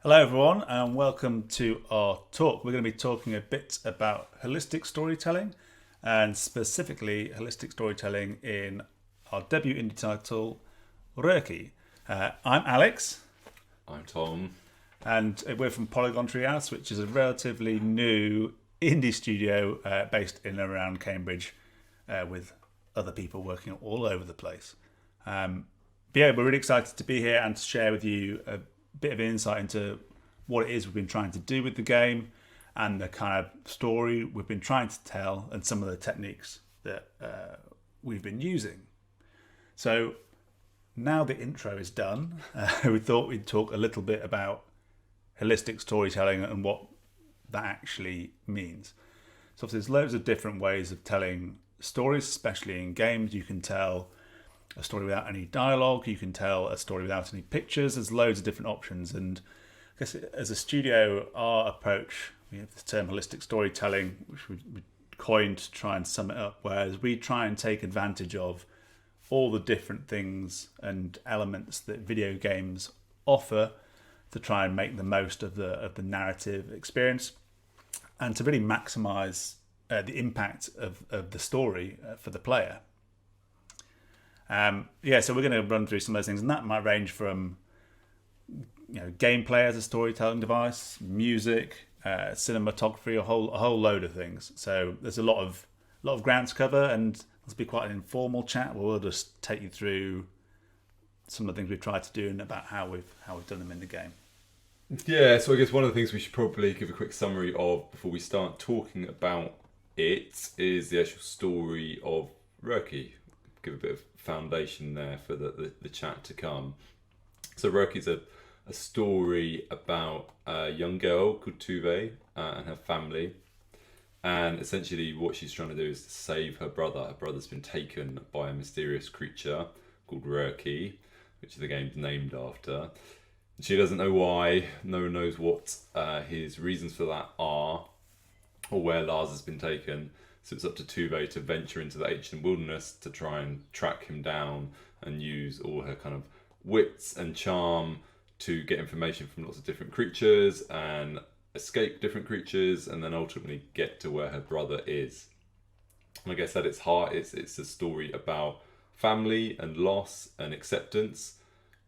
Hello, everyone, and welcome to our talk. We're going to be talking a bit about holistic storytelling, and specifically holistic storytelling in our debut indie title, Röki. I'm Alex, I'm Tom. and we're from Polygon Treehouse, which is a relatively new indie studio based in and around Cambridge, with other people working all over the place. But yeah, we're really excited to be here and to share with you a bit of insight into what it is we've been trying to do with the game and the kind of story we've been trying to tell and some of the techniques that we've been using. So now the intro is done, we thought we'd talk a little bit about holistic storytelling and what that actually means. So there's loads of different ways of telling stories, especially in games. You can tell a story without any dialogue. You can tell a story without any pictures. There's loads of different options. And I guess as a studio, our approach, we have the term holistic storytelling, which we coined to try and sum it up, whereas we try and take advantage of all the different things and elements that video games offer to try and make the most of the narrative experience and to really maximize the impact of the story for the player. So we're going to run through some of those things, and that might range from gameplay as a storytelling device, music, cinematography, a whole load of things. So there's a lot of ground to cover, and this will be quite an informal chat where we'll just take you through some of the things we've tried to do and about how we've done them in the game. Yeah, so I guess one of the things we should probably give a quick summary of before we start talking about it is the actual story of Röki. Give a bit of foundation there for the chat to come. So Röki's a story about a young girl called Tuve and her family. And essentially what she's trying to do is to save her brother. Her brother's been taken by a mysterious creature called Röki, which the game's named after. She doesn't know why, no one knows what his reasons for that are, or where Lars has been taken. So it's up to Tuve to venture into the ancient wilderness to try and track him down and use all her kind of wits and charm to get information from lots of different creatures and escape different creatures and then ultimately get to where her brother is. And I guess at its heart, it's a story about family and loss and acceptance.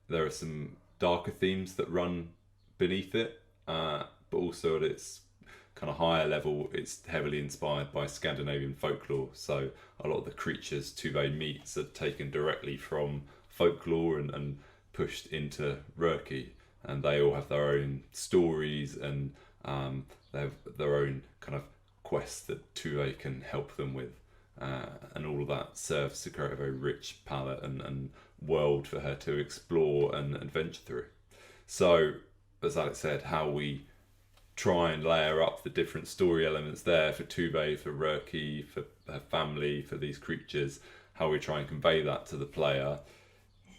There are some darker themes that run beneath it, but also at its kind of higher level, it's heavily inspired by Scandinavian folklore. So a lot of the creatures Tuve meets are taken directly from folklore and pushed into Röki, and they all have their own stories and they have their own kind of quests that Tuve can help them with, and all of that serves to create a very rich palette and world for her to explore and adventure through. So as Alex said, how we try and layer up the different story elements there for Tuve, for Röki, for her family, for these creatures, how we try and convey that to the player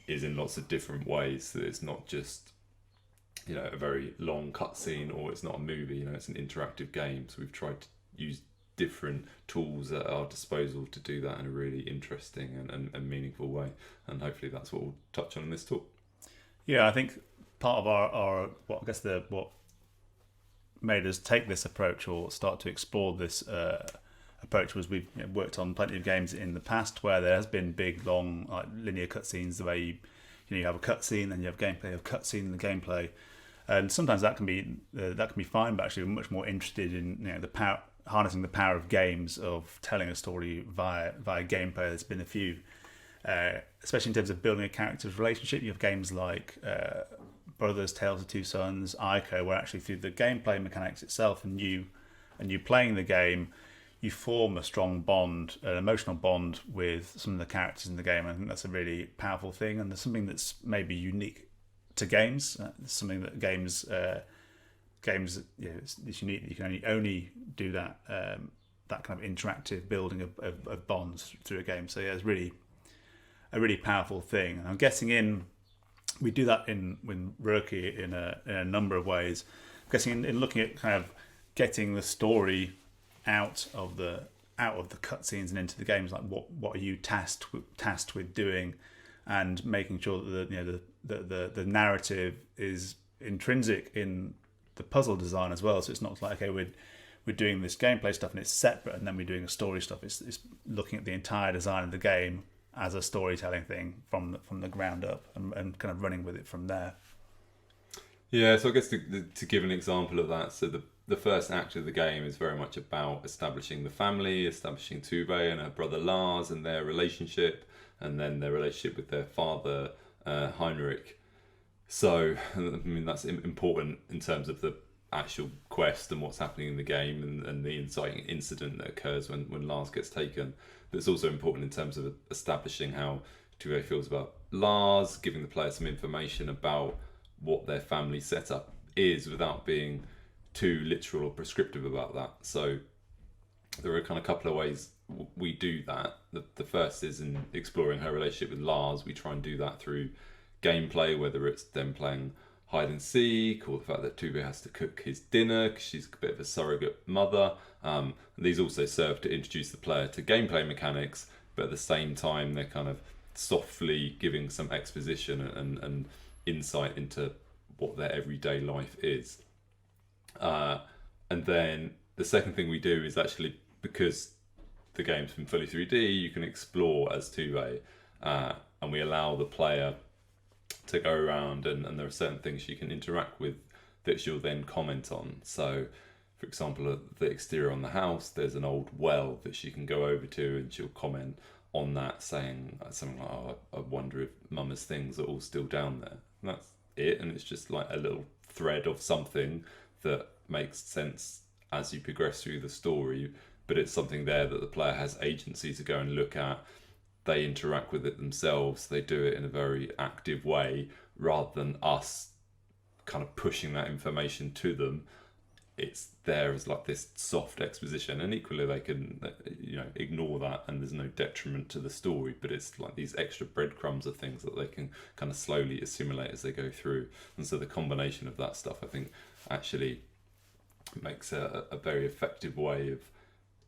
is in lots of different ways. So it's not just a very long cutscene, or it's not a movie. It's an interactive game. So we've tried to use different tools at our disposal to do that in a really interesting and meaningful way. And hopefully that's what we'll touch on in this talk. Yeah, I think part of our what made us take this approach or start to explore this approach was we've worked on plenty of games in the past where there has been big, long, linear cutscenes. The way you have a cutscene, then you have gameplay, you have cutscene and the gameplay, and sometimes that can be fine. But actually, we're much more interested in the power, harnessing the power of games, of telling a story via gameplay. There's been a few, especially in terms of building a character's relationship. You have games like Brothers, Tales of Two Sons, Ico, where actually through the gameplay mechanics itself and you playing the game, you form a strong bond, an emotional bond with some of the characters in the game. I think that's a really powerful thing, and there's something that's maybe unique to games. It's something that games it's unique that you can only do that that kind of interactive building of bonds through a game. So yeah, it's really a really powerful thing. And I'm guessing we do that with Röki in a number of ways. I'm guessing in looking at kind of getting the story out of the cutscenes and into the games, like what are you tasked with doing, and making sure that the narrative is intrinsic in the puzzle design as well. So it's not like, okay, we're doing this gameplay stuff and it's separate, and then we're doing a story stuff. It's looking at the entire design of the game as a storytelling thing from the ground up, and kind of running with it from there. Yeah, so I guess to give an example of that, so the first act of the game is very much about establishing the family, establishing Tube and her brother Lars and their relationship, and then their relationship with their father Heinrich. So, I mean, that's important in terms of the actual quest and what's happening in the game, and the inciting incident that occurs when Lars gets taken. But it's also important in terms of establishing how Tube feels about Lars, giving the player some information about what their family setup is without being too literal or prescriptive about that. So there are kind of a couple of ways we do that. The first is in exploring her relationship with Lars. We try and do that through gameplay, whether it's them playing hide and seek, or the fact that Tube has to cook his dinner because she's a bit of a surrogate mother. And these also serve to introduce the player to gameplay mechanics, but at the same time they're kind of softly giving some exposition and insight into what their everyday life is. And then the second thing we do is actually, because the game's been fully 3D, you can explore as Tube, and we allow the player to go around, and there are certain things you can interact with that she'll then comment on. So, for example, the exterior on the house, there's an old well that she can go over to, and she'll comment on that, saying something like, "Oh, I wonder if Mama's things are all still down there." And that's it, and it's just like a little thread of something that makes sense as you progress through the story, but it's something there that the player has agency to go and look at. They interact with it themselves. They do it in a very active way, rather than us kind of pushing that information to them. It's there as like this soft exposition, and equally they can, ignore that, and there's no detriment to the story, but it's like these extra breadcrumbs of things that they can kind of slowly assimilate as they go through. And so the combination of that stuff, I think, actually makes a very effective way of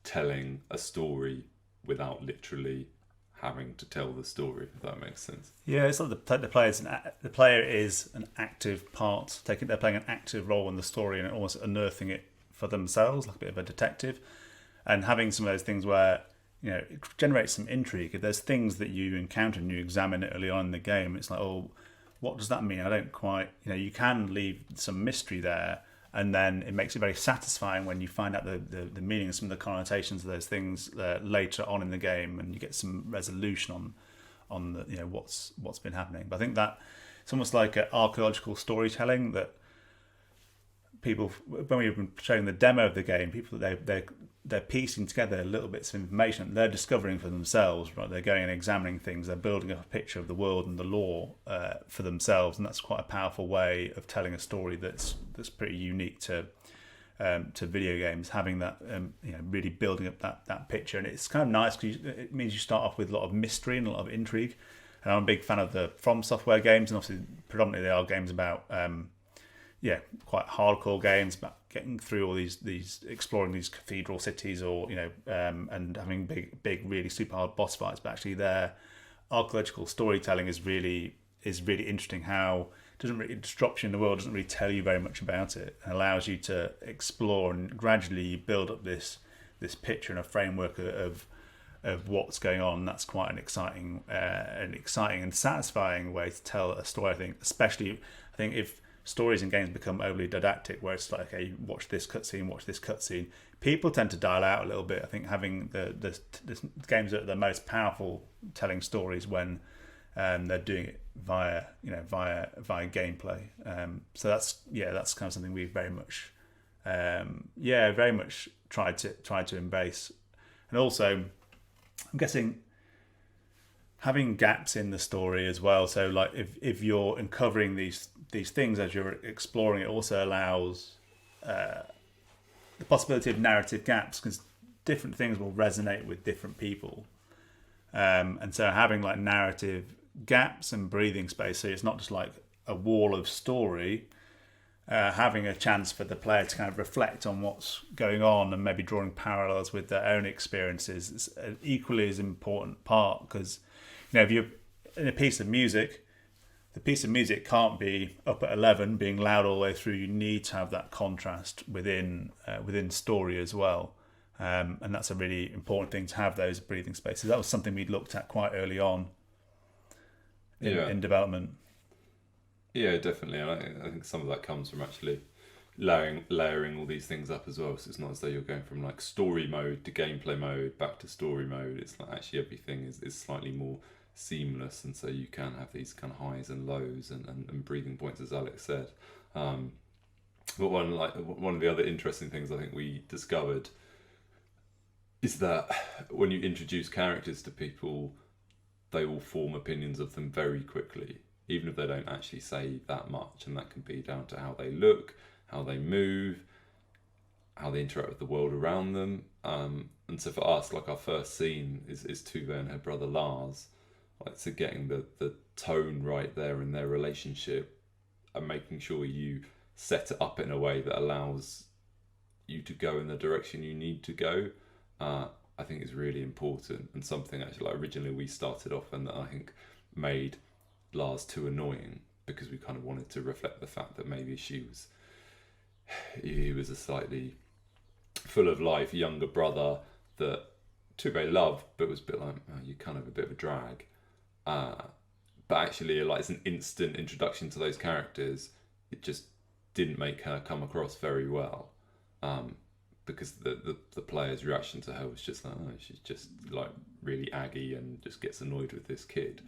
telling a story without literally having to tell the story, if that makes sense. Yeah, it's like the player is an active part. They're playing an active role in the story and almost unearthing it for themselves, like a bit of a detective, and having some of those things where it generates some intrigue. If there's things that you encounter and you examine it early on in the game, it's like, oh, what does that mean? I don't quite. You can leave some mystery there, and then it makes it very satisfying when you find out the meaning and some of the connotations of those things later on in the game, and you get some resolution on the, what's been happening. But I think that it's almost like archaeological storytelling that people, when we've been showing the demo of the game, people they're piecing together little bits of information they're discovering for themselves. Right, they're going and examining things. They're building up a picture of the world and the lore for themselves, and that's quite a powerful way of telling a story that's pretty unique to video games. Having that, really building up that picture, and it's kind of nice because it means you start off with a lot of mystery and a lot of intrigue. And I'm a big fan of the From Software games, and obviously predominantly they are games about quite hardcore games about getting through all these exploring these cathedral cities, or and having big really super hard boss fights. But actually their archaeological storytelling is really interesting. How it doesn't really disrupt you in the world, doesn't really tell you very much about it, and allows you to explore, and gradually you build up this picture and a framework of what's going on. That's quite an exciting and satisfying way to tell a story, I think. Especially, I think, if stories in games become overly didactic, where it's like, okay, watch this cutscene, people tend to dial out a little bit. I think having the games that are the most powerful telling stories when they're doing it via gameplay. So that's kind of something we very much tried to embrace. And also, I'm guessing having gaps in the story as well. So like if you're uncovering these things as you're exploring, it also allows the possibility of narrative gaps, because different things will resonate with different people. And so having like narrative gaps and breathing space, so it's not just like a wall of story, having a chance for the player to kind of reflect on what's going on and maybe drawing parallels with their own experiences is an equally as important part. Because if you're in a piece of music, the piece of music can't be up at 11 being loud all the way through. You need to have that contrast within story as well, and that's a really important thing, to have those breathing spaces. That was something we looked at quite early on in development. Yeah, definitely. And I think some of that comes from actually layering all these things up as well. So it's not as though you're going from like story mode to gameplay mode back to story mode. It's like actually everything is slightly more seamless, and so you can have these kind of highs and lows and breathing points, as Alex said. But one of the other interesting things I think we discovered is that when you introduce characters to people, they will form opinions of them very quickly, even if they don't actually say that much, and that can be down to how they look, how they move, how they interact with the world around them. And so for us, like our first scene is Tuve and her brother Lars. Like, so getting the tone right there in their relationship and making sure you set it up in a way that allows you to go in the direction you need to go, I think is really important, and something actually like originally we started off and that I think made Lars too annoying, because we kind of wanted to reflect the fact that maybe he was a slightly full of life younger brother that Tuve loved, but was a bit like, oh, you're kind of a bit of a drag. But actually, like, it's an instant introduction to those characters. It just didn't make her come across very well, because the player's reaction to her was just like, oh, she's just like really aggy and just gets annoyed with this kid.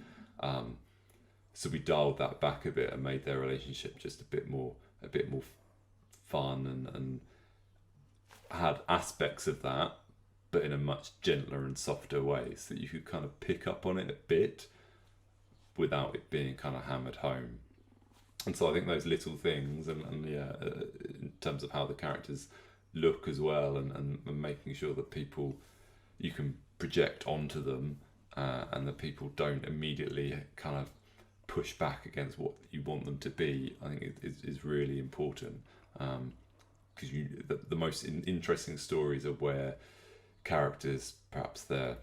So we dialed that back a bit and made their relationship just a bit more fun, and had aspects of that, but in a much gentler and softer way, so that you could kind of pick up on it a bit without it being kind of hammered home. And so I think those little things, and in terms of how the characters look as well, and making sure that people, you can project onto them, and that people don't immediately kind of push back against what you want them to be, I think is really important. Because the most interesting stories are where characters, perhaps their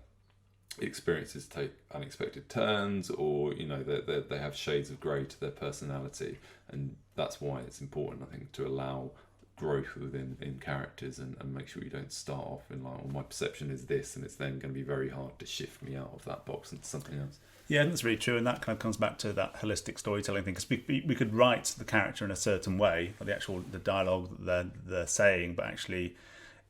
experiences take unexpected turns, or they have shades of grey to their personality, and that's why it's important, I think, to allow growth in characters, and make sure you don't start off in like, well, my perception is this, and it's then going to be very hard to shift me out of that box into something else. Yeah, and that's really true, and that kind of comes back to that holistic storytelling thing, because we could write the character in a certain way, or the dialogue that they're saying, but actually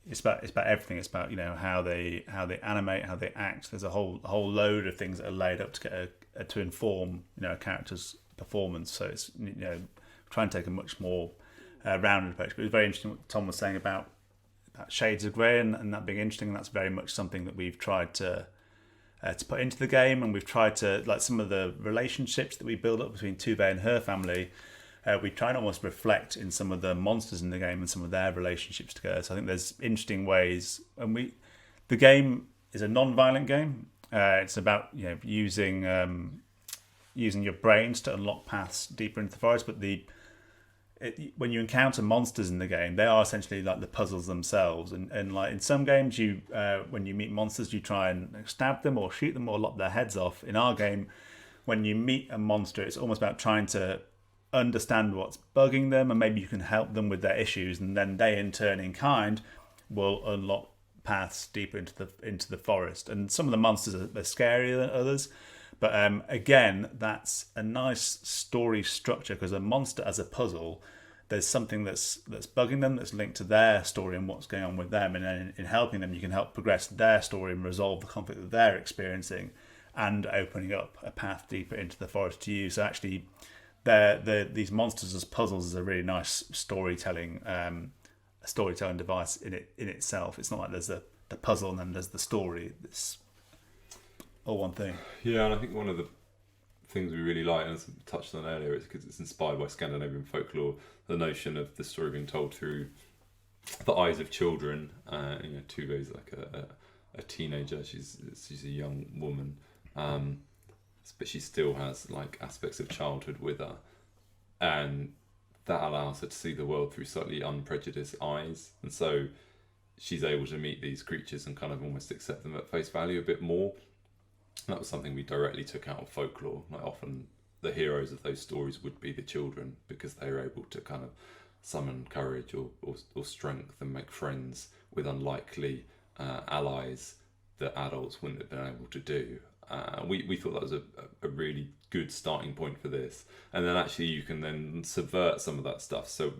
it's about everything. It's about how they animate, how they act. There's a whole load of things that are laid up to get to inform a character's performance. So it's trying to take a much more rounded approach. But it was very interesting what Tom was saying about shades of grey, and that being interesting. And that's very much something that we've tried to put into the game, and we've tried to, like, some of the relationships that we build up between Tuve and her family, we try and almost reflect in some of the monsters in the game and some of their relationships together. So I think there's interesting ways, and the game is a non-violent game. It's about using your brains to unlock paths deeper into the forest, but when you encounter monsters in the game, they are essentially like the puzzles themselves. And like in some games, you when you meet monsters, you try and stab them or shoot them or lop their heads off. In our game, when you meet a monster, it's almost about trying to understand what's bugging them, and maybe you can help them with their issues, and then they in turn, in kind, will unlock paths deeper into the forest. And some of the monsters are scarier than others. But again, that's a nice story structure, because a monster as a puzzle, there's something that's bugging them, that's linked to their story and what's going on with them. And then in helping them, you can help progress their story and resolve the conflict that they're experiencing, and opening up a path deeper into the forest to you. So actually, these monsters as puzzles is a really nice storytelling device in itself. It's not like there's the puzzle and then there's the story. It's all one thing. Yeah, and I think one of the things we really like, and as I touched on earlier, is because it's inspired by Scandinavian folklore, the notion of the story being told through the eyes of children. Tuve is like a teenager. She's a young woman, but she still has like aspects of childhood with her, and that allows her to see the world through slightly unprejudiced eyes. And so she's able to meet these creatures and kind of almost accept them at face value a bit more. That was something we directly took out of folklore. Like, often the heroes of those stories would be the children, because they were able to kind of summon courage or strength and make friends with unlikely allies that adults wouldn't have been able to do. We thought that was a really good starting point for this, and then actually you can then subvert some of that stuff. So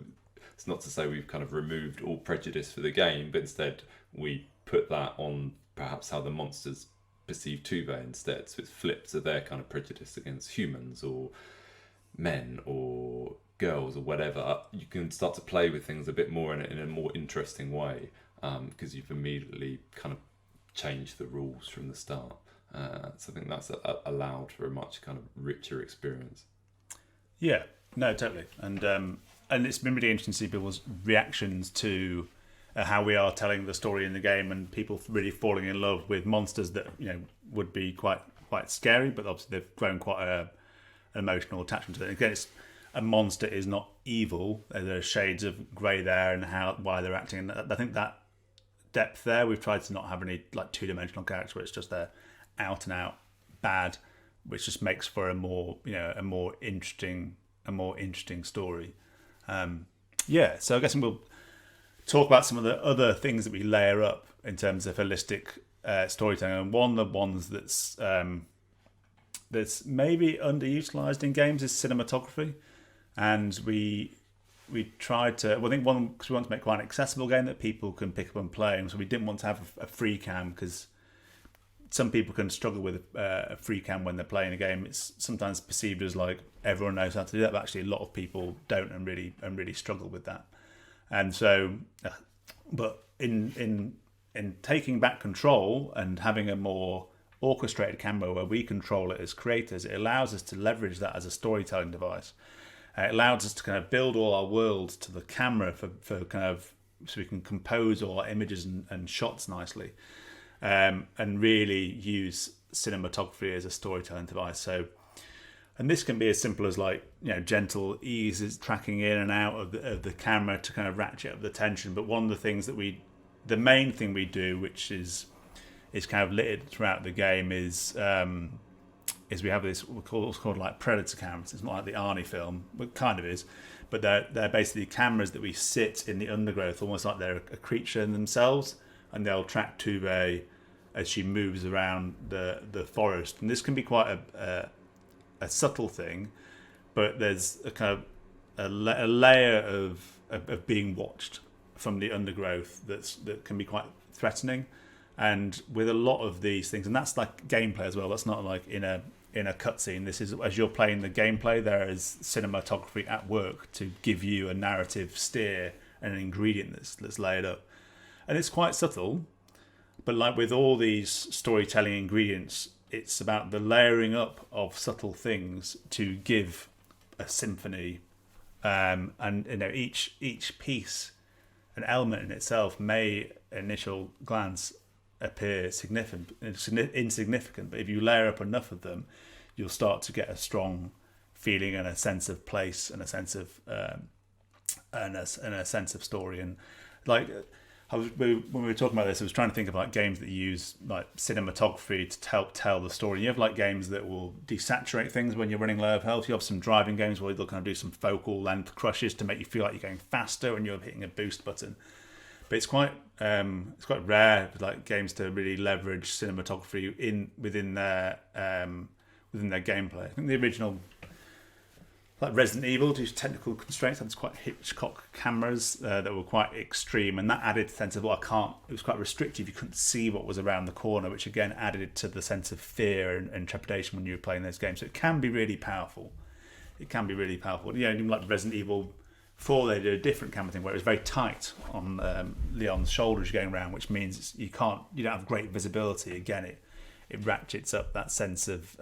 it's not to say we've kind of removed all prejudice for the game, but instead we put that on perhaps how the monsters perceive Tuve instead. So it's flipped to their kind of prejudice against humans or men or girls or whatever. You can start to play with things a bit more in a more interesting way, because you've immediately kind of changed the rules from the start. So I think that's allowed for a much kind of richer experience. Yeah, no, totally. And it's been really interesting to see people's reactions to how we are telling the story in the game, and people really falling in love with monsters that would be quite scary, but obviously they've grown quite an emotional attachment to it. Again, a monster is not evil. There are shades of grey there, and why they're acting. And I think that depth there, we've tried to not have any like two-dimensional characters where it's just they're out and out bad, which just makes for a more interesting story. So I guess we'll talk about some of the other things that we layer up in terms of holistic storytelling. And one of the ones that's maybe underutilized in games is cinematography. And we tried to, I think one, because we want to make quite an accessible game that people can pick up and play, and so we didn't want to have a free cam, because some people can struggle with a free cam when they're playing a game. It's sometimes perceived as like everyone knows how to do that, but actually a lot of people don't and really struggle with that. And so, but in taking back control and having a more orchestrated camera where we control it as creators, it allows us to leverage that as a storytelling device. It allows us to kind of build all our worlds to the camera for kind of, so we can compose all our images and shots nicely, and really use cinematography as a storytelling device. So, and this can be as simple as like gentle ease tracking in and out of the camera to kind of ratchet up the tension. But one of the things the main thing we do, which is kind of littered throughout the game, is we have this what's called like predator cameras. It's not like the Arnie film, it kind of is, but they're basically cameras that we sit in the undergrowth, almost like they're a creature in themselves, and they'll track Tuve as she moves around the forest. And this can be quite a subtle thing, but there's a kind of a layer of being watched from the undergrowth that can be quite threatening. And with a lot of these things, and that's like gameplay as well, that's not like in a cutscene. This is, as you're playing the gameplay, there is cinematography at work to give you a narrative steer and an ingredient that's layered up. And it's quite subtle, but like with all these storytelling ingredients, it's about the layering up of subtle things to give a symphony. And each piece, an element in itself, may initial glance appear insignificant, but if you layer up enough of them, you'll start to get a strong feeling and a sense of place and a sense of story. And like when we were talking about this, I was trying to think of like games that use like cinematography to help tell the story. You have like games that will desaturate things when you're running low of health. You have some driving games where they'll kind of do some focal length crushes to make you feel like you're going faster when you're hitting a boost button. But it's quite rare for like games to really leverage cinematography within their gameplay. I think the original, like Resident Evil, due to technical constraints, had quite Hitchcock cameras that were quite extreme, and that added a sense of it was quite restrictive. You couldn't see what was around the corner, which again added to the sense of fear and trepidation when you were playing those games. So it can be really powerful. Even like Resident Evil 4, they did a different camera thing where it was very tight on Leon's shoulders going around, which means you don't have great visibility. Again, it ratchets up that sense of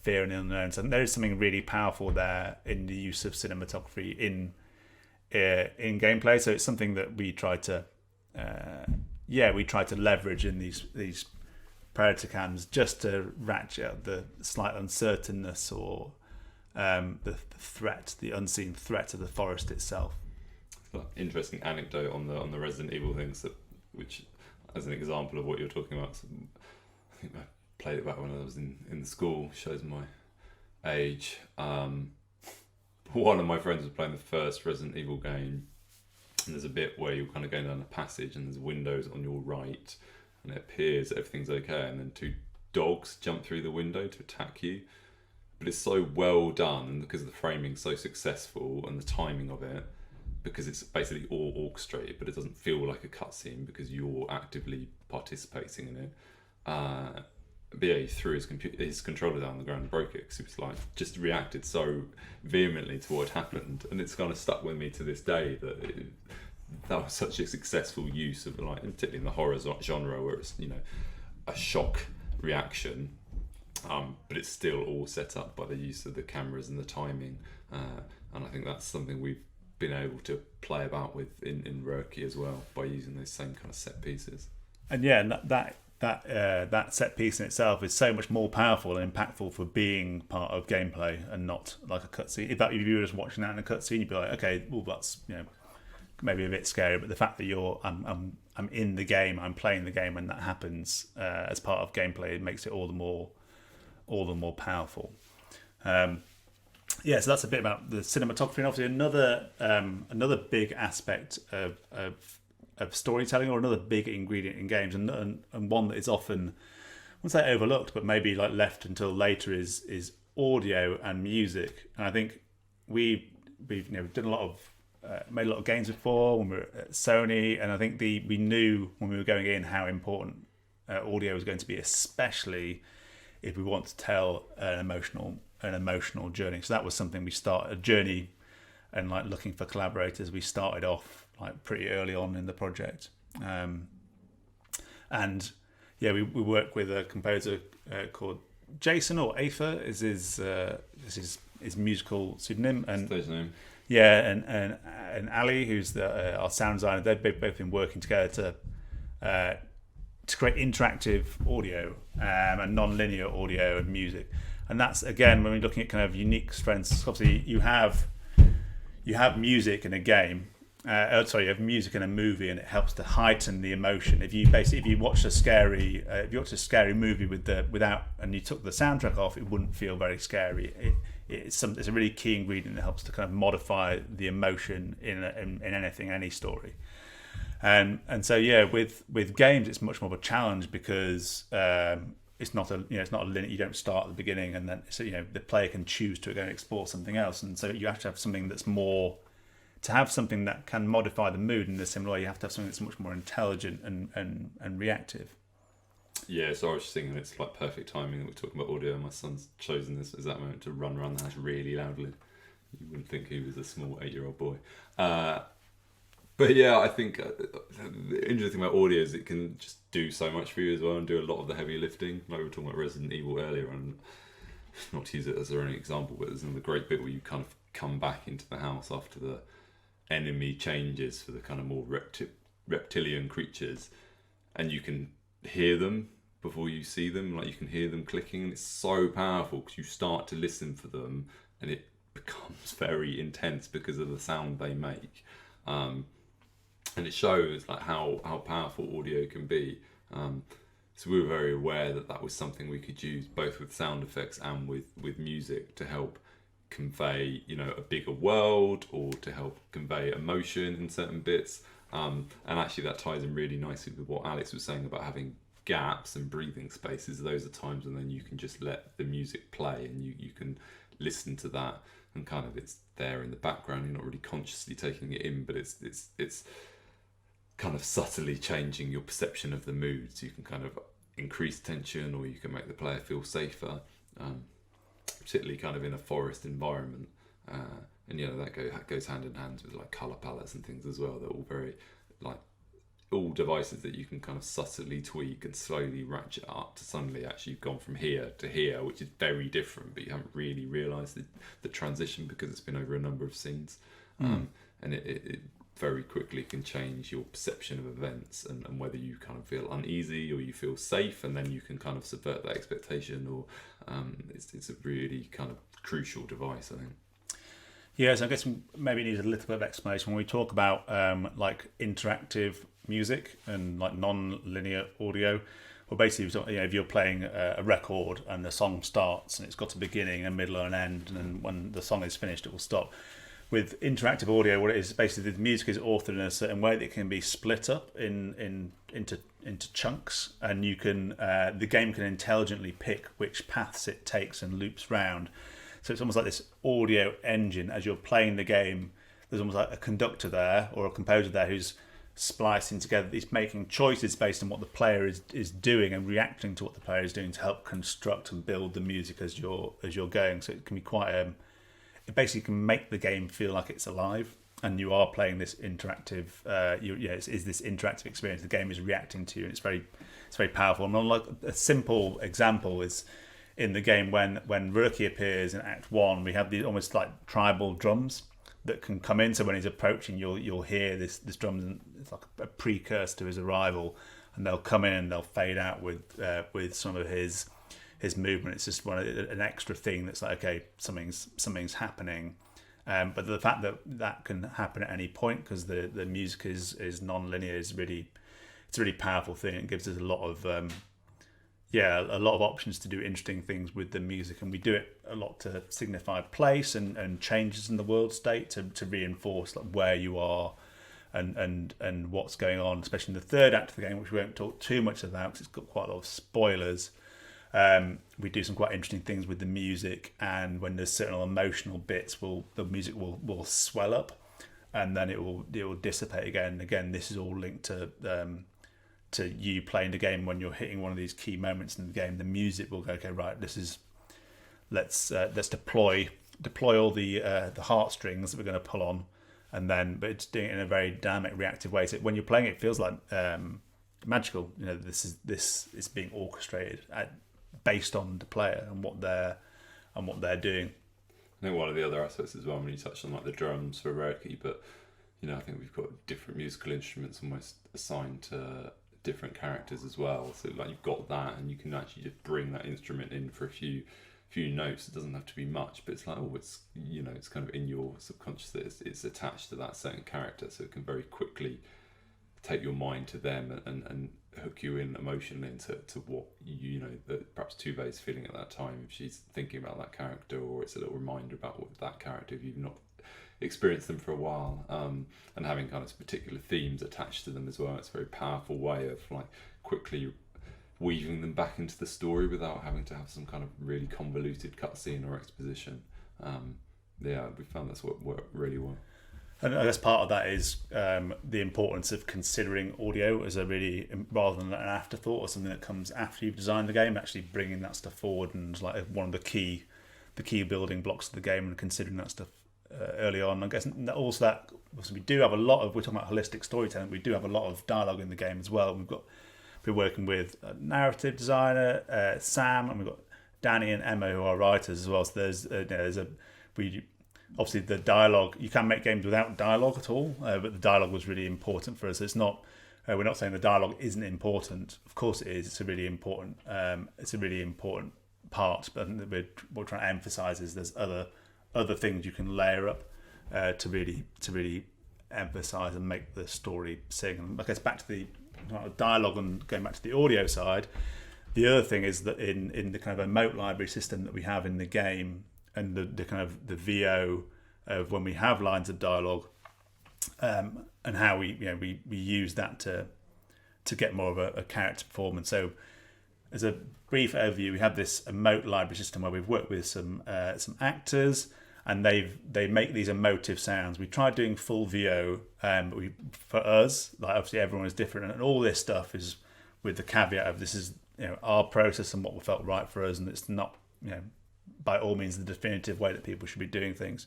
fear and unknown. So there is something really powerful there in the use of cinematography in gameplay. So it's something that we try to leverage in these predator cams, just to ratchet up the slight uncertainness or the unseen threat of the forest itself. Interesting anecdote on the Resident Evil things, which, as an example of what you're talking about, I think I played it back when I was in the school. Shows my age. One of my friends was playing the first Resident Evil game, and there's a bit where you're kind of going down a passage and there's windows on your right, and it appears that everything's okay, and then two dogs jump through the window to attack you. But it's so well done, and because the framing's so successful and the timing of it, because it's basically all orchestrated, but it doesn't feel like a cutscene because you're actively participating in it. But yeah, he threw his controller down on the ground and broke it because he was like just reacted so vehemently to what had happened, and it's kind of stuck with me to this day that was such a successful use of, like, particularly in the horror genre, where it's, you know, a shock reaction, but it's still all set up by the use of the cameras and the timing, and I think that's something we've been able to play about with in Röki as well, by using those same kind of set pieces. And yeah, and that set piece in itself is so much more powerful and impactful for being part of gameplay and not like a cutscene. If you were just watching that in a cutscene, you'd be like, okay, well, that's, you know, maybe a bit scary. But the fact that I'm in the game, I'm playing the game, and that happens as part of gameplay, it makes it all the more powerful. Yeah, so that's a bit about the cinematography, and obviously another big aspect of storytelling, or another big ingredient in games, and one that is often, I wouldn't say overlooked, but maybe like left until later, is audio and music. And I think we've done a lot of made a lot of games before when we were at Sony, and I think we knew when we were going in how important audio was going to be, especially if we want to tell an emotional journey. So that was something we started a journey, and like looking for collaborators, we started off like pretty early on in the project, and yeah, we work with a composer called Jason, or Aether is his musical pseudonym, and Stage name. Yeah, and Ali, who's our sound designer. They've both been working together to create interactive audio and non-linear audio and music. And that's, again, when we're looking at kind of unique strengths. Obviously, you have music in a game. You have music in a movie, and it helps to heighten the emotion. If you watch a scary movie and you took the soundtrack off, it wouldn't feel very scary. It's a really key ingredient that helps to kind of modify the emotion in anything, any story. And so yeah, with games, it's much more of a challenge because it's not a linear. You don't start at the beginning and then the player can choose to go and explore something else, and so you have to have something that's more. To have something that can modify the mood in a similar way, you have to have something that's much more intelligent and reactive. Yeah, so I was just thinking it's like perfect timing that we're talking about audio. My son's chosen this as that moment to run around the house really loudly. You wouldn't think he was a small 8-year-old boy. But yeah, I think the interesting thing about audio is it can just do so much for you as well, and do a lot of the heavy lifting. Like we were talking about Resident Evil earlier, and not to use it as an example, but there's another great bit where you kind of come back into the house after the enemy changes for the kind of more reptilian creatures, and you can hear them before you see them. Like you can hear them clicking, and it's so powerful because you start to listen for them, and it becomes very intense because of the sound they make, and it shows like how powerful audio can be. So we were very aware that was something we could use both with sound effects and with music to help convey, a bigger world, or to help convey emotion in certain bits. And actually that ties in really nicely with what Alex was saying about having gaps and breathing spaces. Those are times when then you can just let the music play, and you can listen to that, and kind of it's there in the background. You're not really consciously taking it in, but it's kind of subtly changing your perception of the mood. So you can kind of increase tension, or you can make the player feel safer. Particularly kind of in a forest environment, and that goes hand in hand with like color palettes and things as well. They're all very all devices that you can kind of subtly tweak and slowly ratchet up to suddenly actually you've gone from here to here, which is very different, but you haven't really realised the transition because it's been over a number of scenes, and it very quickly can change your perception of events, and whether you kind of feel uneasy or you feel safe, and then you can kind of subvert that expectation, or it's a really kind of crucial device, I think. Yeah, so I guess maybe it needs a little bit of explanation when we talk about like interactive music and like non-linear audio. Well, basically, if you're playing a record and the song starts and it's got a beginning, a middle, and an end, and then when the song is finished, it will stop. With interactive audio, what it is basically the music is authored in a certain way that it can be split up into chunks, and you can the game can intelligently pick which paths it takes and loops round. So it's almost like this audio engine as you're playing the game. There's almost like a conductor there or a composer there who's splicing together. He's making choices based on what the player is doing and reacting to what the player is doing to help construct and build the music as you're going. So it can be quite it basically can make the game feel like it's alive and you are playing this interactive it's this interactive experience the game is reacting to, and it's very powerful. And like a simple example is in the game when Röki appears in Act 1, we have these almost like tribal drums that can come in, so when he's approaching you'll hear this drum, and it's like a precursor to his arrival, and they'll come in and they'll fade out with some of his movement. It's just an extra thing that's like, okay, something's happening, but the fact that can happen at any point because the music is non-linear it's a really powerful thing. It gives us a lot of options to do interesting things with the music, and we do it a lot to signify place and changes in the world state to reinforce like where you are and what's going on, especially in the third act of the game, which we won't talk too much about because it's got quite a lot of spoilers. We do some quite interesting things with the music, and when there's certain emotional bits, the music will swell up, and then it will dissipate again. Again, this is all linked to you playing the game. When you're hitting one of these key moments in the game, the music will go, okay, right, let's deploy all the heartstrings that we're going to pull on, but it's doing it in a very dynamic, reactive way. So when you're playing, it feels like magical. This is being orchestrated based on the player and what they're doing. I think one of the other aspects as well, when you touched on like the drums for Röki, but I think we've got different musical instruments almost assigned to different characters as well. So like you've got that, and you can actually just bring that instrument in for a few notes. It doesn't have to be much, but it's like it's it's kind of in your subconscious that it's attached to that certain character, so it can very quickly take your mind to them and hook you in emotionally into what that perhaps Tuve is feeling at that time if she's thinking about that character, or it's a little reminder about what that character if you've not experienced them for a while, and having kind of particular themes attached to them as well. It's a very powerful way of like quickly weaving them back into the story without having to have some kind of really convoluted cutscene or exposition. We found that's what worked really well. And I guess part of that is the importance of considering audio as rather than an afterthought or something that comes after you've designed the game, actually bringing that stuff forward and like one of the key building blocks of the game, and considering that stuff early on. I guess also that we do have we're talking about holistic storytelling. We do have a lot of dialogue in the game as well. We're working with a narrative designer, Sam, and we've got Danny and Emma who are writers as well. So obviously the dialogue, you can make games without dialogue at all, but the dialogue was really important for us. It's not we're not saying the dialogue isn't important. Of course it is. It's a really important part, but what we're trying to emphasize is there's other things you can layer up to really emphasize and make the story sing. And I guess back to the dialogue and going back to the audio side, the other thing is that in the kind of emote library system that we have in the game, and the kind of the VO of when we have lines of dialogue, and how we use that to get more of a character performance. So as a brief overview, we have this emote library system where we've worked with some actors, and they make these emotive sounds. We tried doing full VO, but for us, like obviously everyone is different, and all this stuff is with the caveat of this is our process and what felt right for us, and it's not by all means the definitive way that people should be doing things.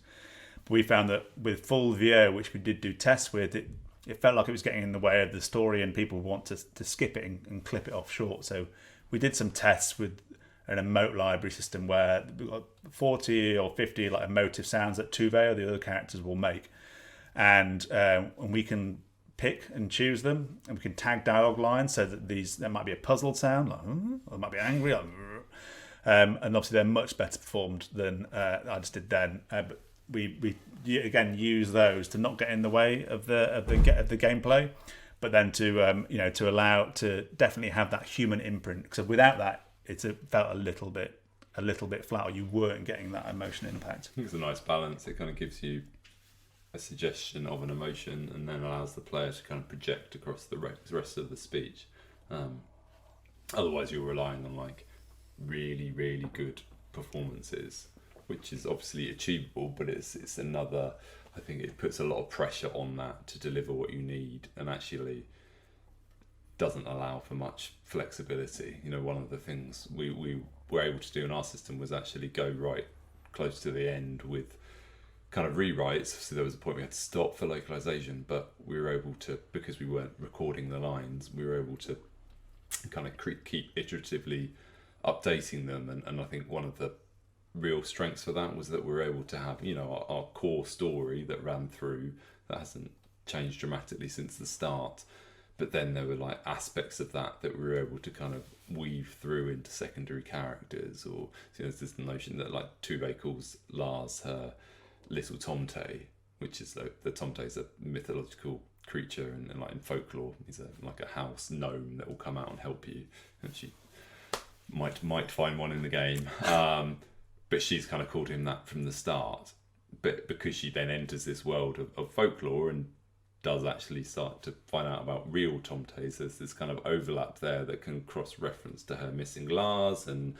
But we found that with full VO, which we did do tests with, it felt like it was getting in the way of the story, and people want to skip it and clip it off short. So we did some tests with an emote library system where we've got 40 or 50 like emotive sounds that Tuve or the other characters will make, and we can pick and choose them, and we can tag dialogue lines so that there might be a puzzled sound, like, or it might be angry, like, and obviously they're much better performed than I just did then. But we again use those to not get in the way of the gameplay, but then to to allow to definitely have that human imprint, because without that it felt a little bit flat, or you weren't getting that emotion impact. I think it's a nice balance. It kind of gives you a suggestion of an emotion and then allows the player to kind of project across the rest of the speech. Otherwise you're relying on like really, really good performances, which is obviously achievable, but it's another, I think it puts a lot of pressure on that to deliver what you need, and actually doesn't allow for much flexibility. One of the things we were able to do in our system was actually go right close to the end with kind of rewrites. So there was a point we had to stop for localization, but we were able to, because we weren't recording the lines, we were able to kind of keep iteratively updating them. And I think one of the real strengths for that was that we were able to have, our core story that ran through, that hasn't changed dramatically since the start. But then there were like aspects of that we were able to kind of weave through into secondary characters, or there's this notion that like Tube calls Lars her little Tomte, which is the Tomte is a mythological creature, and like in folklore, he's like a house gnome that will come out and help you, and she might find one in the game, but she's kind of called him that from the start. But because she then enters this world of folklore and does actually start to find out about real Tomtes, there's this kind of overlap there that can cross-reference to her missing Lars, and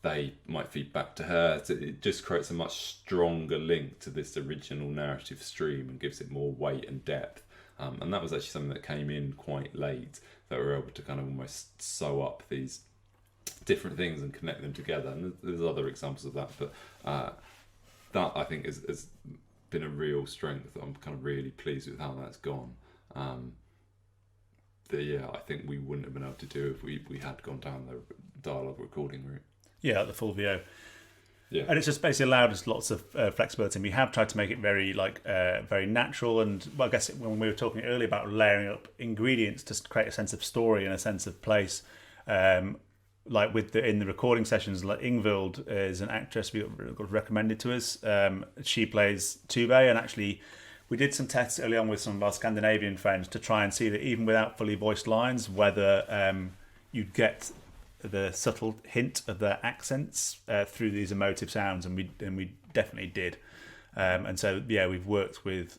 they might feed back to her. So it just creates a much stronger link to this original narrative stream and gives it more weight and depth. And that was actually something that came in quite late, that we were able to kind of almost sew up these different things and connect them together. And there's other examples of that, but that I think has been a real strength. I'm kind of really pleased with how that's gone. I think we wouldn't have been able to do if we had gone down the dialogue recording route. Yeah, the full VO. Yeah, and it's just basically allowed us lots of flexibility. And we have tried to make it very very natural. And I guess when we were talking earlier about layering up ingredients to create a sense of story and a sense of place, like in the recording sessions, like Ingvild is an actress we got recommended to us. She plays Tube, and actually we did some tests early on with some of our Scandinavian friends to try and see that even without fully voiced lines, whether you'd get the subtle hint of their accents through these emotive sounds, and we definitely did. And so we've worked with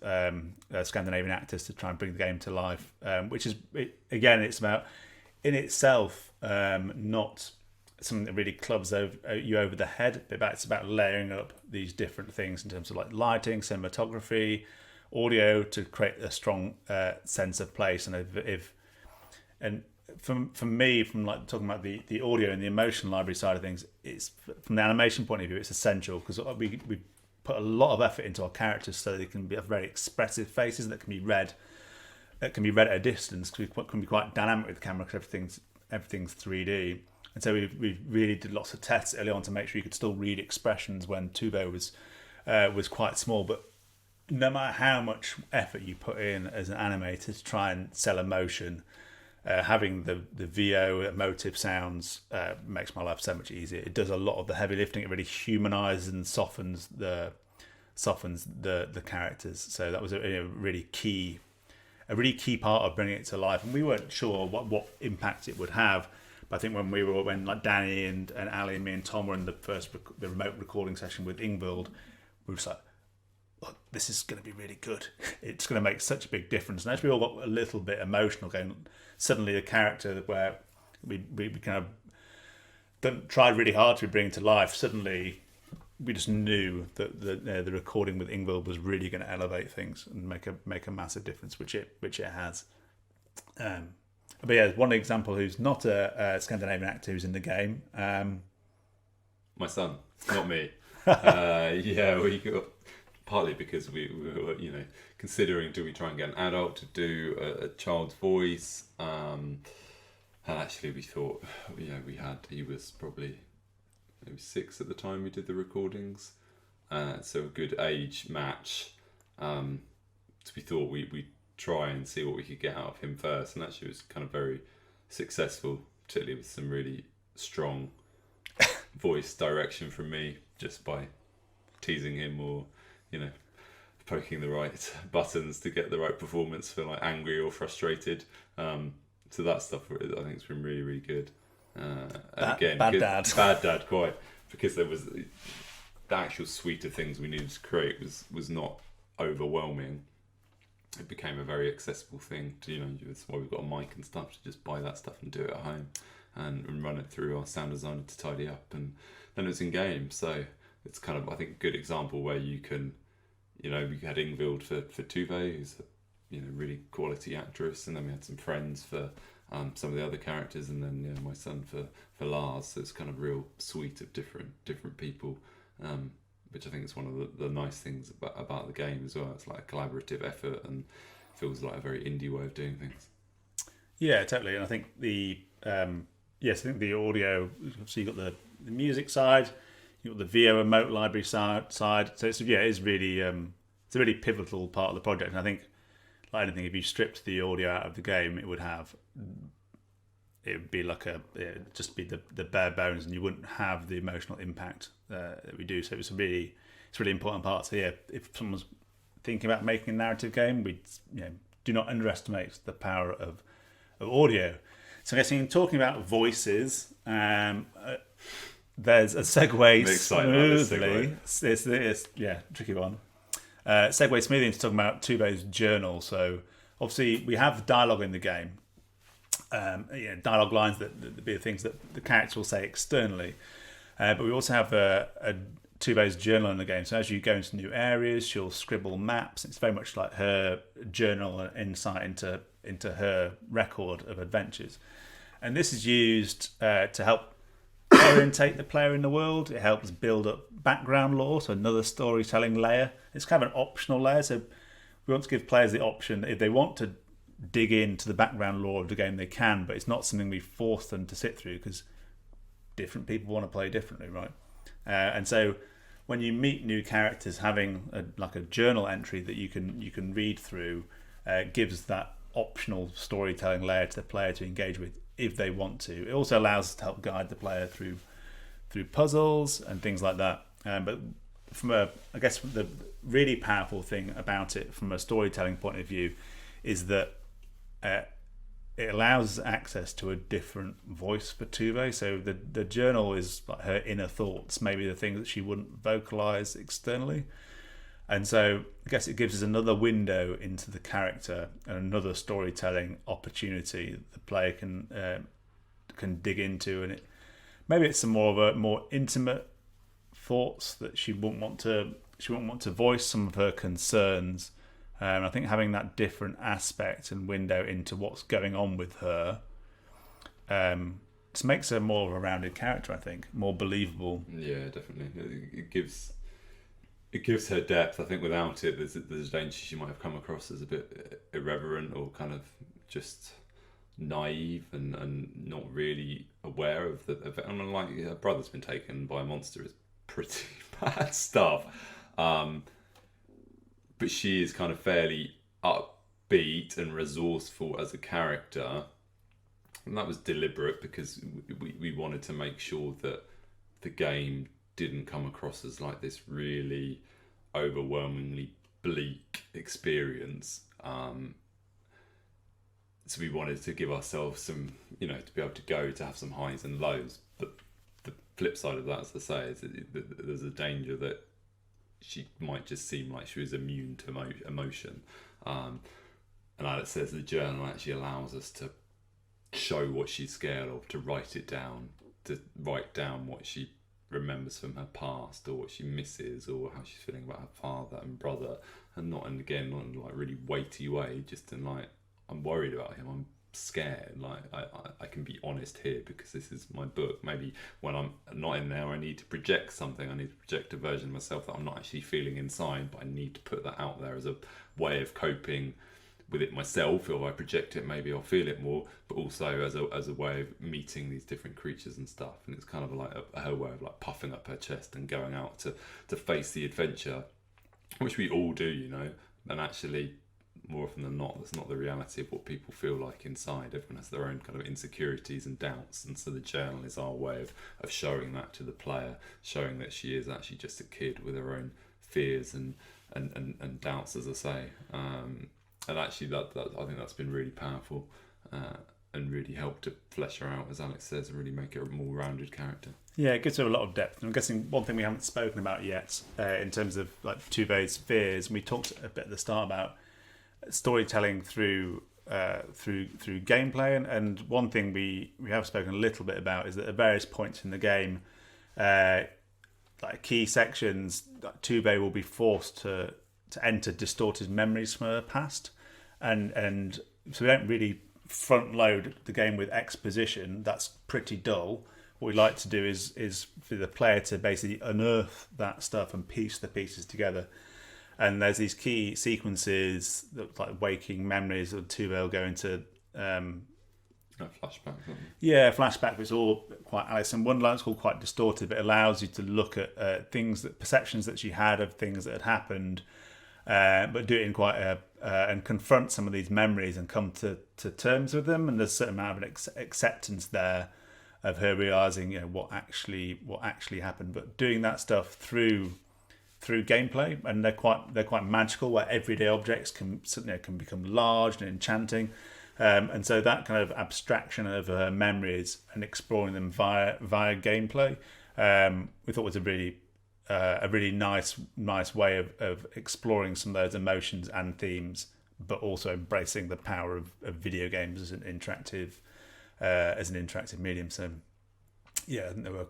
Scandinavian actors to try and bring the game to life, which is it's about in itself not something that really clubs you over the head, but it's about layering up these different things in terms of like lighting, cinematography, audio, to create a strong sense of place. And for me, from like talking about the audio and the emotion library side of things, it's from the animation point of view, it's essential, because we put a lot of effort into our characters so they can have very expressive faces that can be read at a distance, because we can be quite dynamic with the camera, because everything's 3D. And so we really did lots of tests early on to make sure you could still read expressions when Tube was quite small. But no matter how much effort you put in as an animator to try and sell emotion, having the VO emotive sounds makes my life so much easier. It does a lot of the heavy lifting. It really humanises and softens the characters. So that was a really key part of bringing it to life. And we weren't sure what impact it would have. But I think when like Danny and Ali and me and Tom were in the remote recording session with Ingvild, we were just like, look, this is going to be really good. It's going to make such a big difference. And as we all got a little bit emotional, going, suddenly a character where we kind of tried really hard to bring to life, suddenly we just knew that the recording with Ingvild was really going to elevate things and make a massive difference, which it has. But yeah, one example who's not a Scandinavian actor who's in the game. My son, not me. We got, partly because we were, considering, do we try and get an adult to do a child's voice? And actually we thought, he was probably maybe 6 at the time we did the recordings. So a good age match. So we thought we'd try and see what we could get out of him first. And actually it was kind of very successful, particularly with some really strong voice direction from me, just by teasing him or, poking the right buttons to get the right performance for like angry or frustrated. So that stuff I think has been really, really good. And again, bad dad. Bad dad, quite, because there was the actual suite of things we needed to create was not overwhelming. It became a very accessible thing to, that's why we've got a mic and stuff, to just buy that stuff and do it at home and run it through our sound designer to tidy up, and then it's in game. So it's kind of, I think, a good example where you can, we had Ingvild for Tuve, who's a really quality actress, and then we had some friends for some of the other characters, and then my son for Lars. So it's kind of a real suite of different people, which I think is one of the nice things about the game as well. It's like a collaborative effort and feels like a very indie way of doing things. Yeah, totally. And I think I think the audio, so you've got the music side, you've got the VO Emote Library side. So it's really it's a really pivotal part of the project. And I think, like anything, if you stripped the audio out of the game, it would be like just be the bare bones, and you wouldn't have the emotional impact that we do. So it's a really important part. So yeah, if someone's thinking about making a narrative game, we do not underestimate the power of audio. So I guess in talking about voices, there's a segue smoothly. It's tricky one. Segue smoothly into talking about Tuve's journal. So obviously we have dialogue in the game. Dialogue lines that be the things that the character will say externally. But we also have a Tuve's journal in the game. So as you go into new areas, she'll scribble maps. It's very much like her journal and insight into her record of adventures. And this is used to help orientate the player in the world. It helps build up background lore, so another storytelling layer. It's kind of an optional layer. So we want to give players the option, if they want to dig into the background lore of the game, they can, but it's not something we force them to sit through, because different people want to play differently, right? And so when you meet new characters, having a journal entry that you can read through gives that optional storytelling layer to the player to engage with if they want to. It also allows us to help guide the player through puzzles and things like that. But the really powerful thing about it from a storytelling point of view is that it allows access to a different voice for Tuve. So the journal is like her inner thoughts, maybe the things that she wouldn't vocalize externally. And so I guess it gives us another window into the character and another storytelling opportunity the player can dig into. And maybe it's some more intimate thoughts that she won't want to voice, some of her concerns. I think having that different aspect and window into what's going on with her just makes her more of a rounded character, I think, more believable. Yeah, definitely. It gives her depth. I think without it, there's a danger she might have come across as a bit irreverent or kind of just naive and not really aware of the event. I mean, like, her brother's been taken by a monster is pretty bad stuff. But she is kind of fairly upbeat and resourceful as a character. And that was deliberate because we wanted to make sure that the game didn't come across as like this really overwhelmingly bleak experience. So we wanted to give ourselves some, to be able to have some highs and lows. But the flip side of that, as I say, is that there's a danger that she might just seem like she was immune to emotion. And Alex says the journal actually allows us to show what she's scared of, to write it down, to write down what she remembers from her past, or what she misses, or how she's feeling about her father and brother, and not in like really weighty way, just in like, I'm worried about him, I'm scared, like I can be honest here because this is my book. Maybe when I'm not in there, I need to project something, I need to project a version of myself that I'm not actually feeling inside, but I need to put that out there as a way of coping with it myself. If I project it, maybe I'll feel it more, but also as a way of meeting these different creatures and stuff. And it's kind of like her way of like puffing up her chest and going out to face the adventure, which we all do, and actually more often than not, that's not the reality of what people feel like inside. Everyone has their own kind of insecurities and doubts, and so the journal is our way of showing that to the player, showing that she is actually just a kid with her own fears and and doubts, as I say. And actually, that I think that's been really powerful and really helped to flesh her out, as Alex says, and really make her a more rounded character. Yeah, it gives her a lot of depth. I'm guessing one thing we haven't spoken about yet in terms of like Tuve's fears, and we talked a bit at the start about storytelling through gameplay, and one thing we have spoken a little bit about is that at various points in the game, like key sections, Tuve will be forced to enter distorted memories from her past, and so we don't really front load the game with exposition. That's pretty dull. What we like to do is for the player to basically unearth that stuff and piece the pieces together. And there's these key sequences that, like waking memories of Tuve go into Flashback. yeah, flashback. It's all quite Alice in Wonderland. It's all quite distorted, but it allows you to look at perceptions that she had of things that had happened, but do it in quite and confront some of these memories and come to terms with them. And there's a certain amount of acceptance there of her realizing, what actually happened. But doing that stuff through gameplay, and they're quite magical, where everyday objects can become large and enchanting. And so that kind of abstraction of her memories and exploring them via gameplay, we thought was a really nice way of exploring some of those emotions and themes, but also embracing the power of video games as an interactive medium. So yeah, I think they were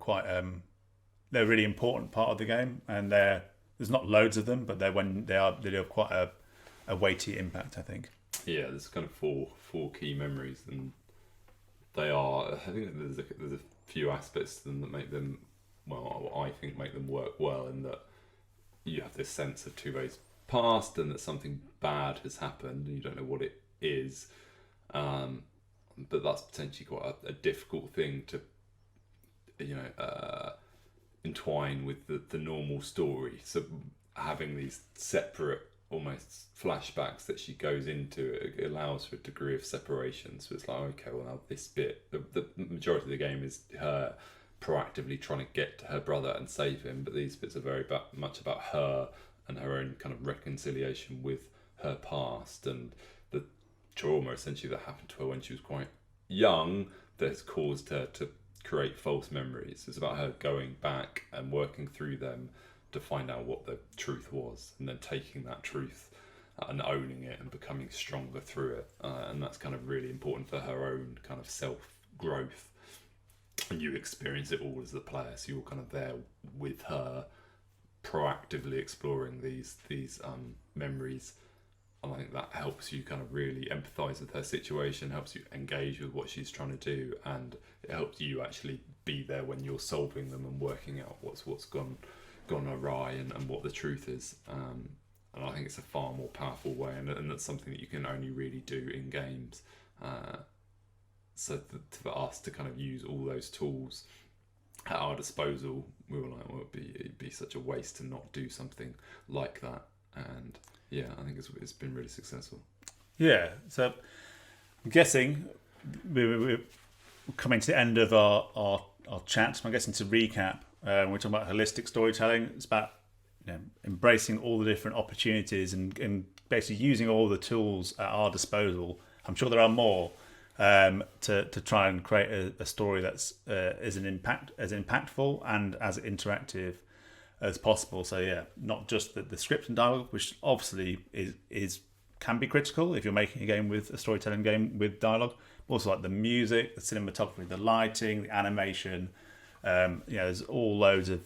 they're a really important part of the game, and there's not loads of them, but they have quite a weighty impact, I think. Yeah, there's kind of four key memories, and they are. I think there's a few aspects to them that make them, I think make them work well, in that you have this sense of Tuve's past and that something bad has happened and you don't know what it is, but that's potentially quite a difficult thing to entwine with the normal story. So having these separate almost flashbacks that she goes into, it allows for a degree of separation. So it's like, okay, well, now this bit, the majority of the game is her proactively trying to get to her brother and save him, but these bits are very much about her and her own kind of reconciliation with her past and the trauma essentially that happened to her when she was quite young that has caused her to create false memories. It's about her going back and working through them to find out what the truth was, and then taking that truth and owning it and becoming stronger through it. And that's kind of really important for her own kind of self-growth. And you experience it all as the player, so you're kind of there with her, proactively exploring these memories. And I think that helps you kind of really empathise with her situation, helps you engage with what she's trying to do, and it helps you actually be there when you're solving them and working out what's gone awry and what the truth is. And I think it's a far more powerful way, and that's something that you can only really do in games. So for us to kind of use all those tools at our disposal, we were like, well, it'd be such a waste to not do something like that. And yeah, I think it's been really successful. Yeah, so I'm guessing we're coming to the end of our chat. I'm guessing to recap, we're talking about holistic storytelling. It's about embracing all the different opportunities and basically using all the tools at our disposal. I'm sure there are more to try and create a story that's as impactful and as interactive as possible. So yeah, not just the script and dialogue, which obviously can be critical if you're making a storytelling game with dialogue, but also like the music, the cinematography, the lighting, the animation. There's all loads of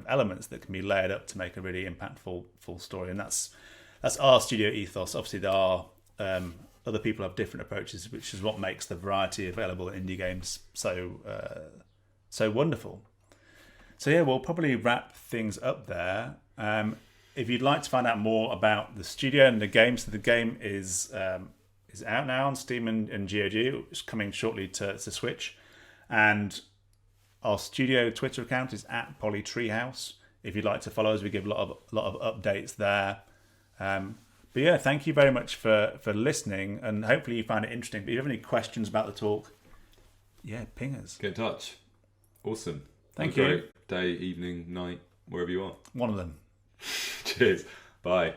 elements that can be layered up to make a really impactful full story, and that's our studio ethos. Obviously, there are other people have different approaches, which is what makes the variety available in indie games so wonderful. So yeah, we'll probably wrap things up there. If you'd like to find out more about the studio and the game, so the game is out now on Steam and GOG. It's coming shortly to Switch, and our studio Twitter account is @PolyTreehouse. If you'd like to follow us, we give a lot of updates there. But yeah, thank you very much for listening, and hopefully you found it interesting. But if you have any questions about the talk, yeah, ping us. Get in touch. Awesome. Thank you. Day, evening, night, wherever you are. One of them. Cheers. Bye.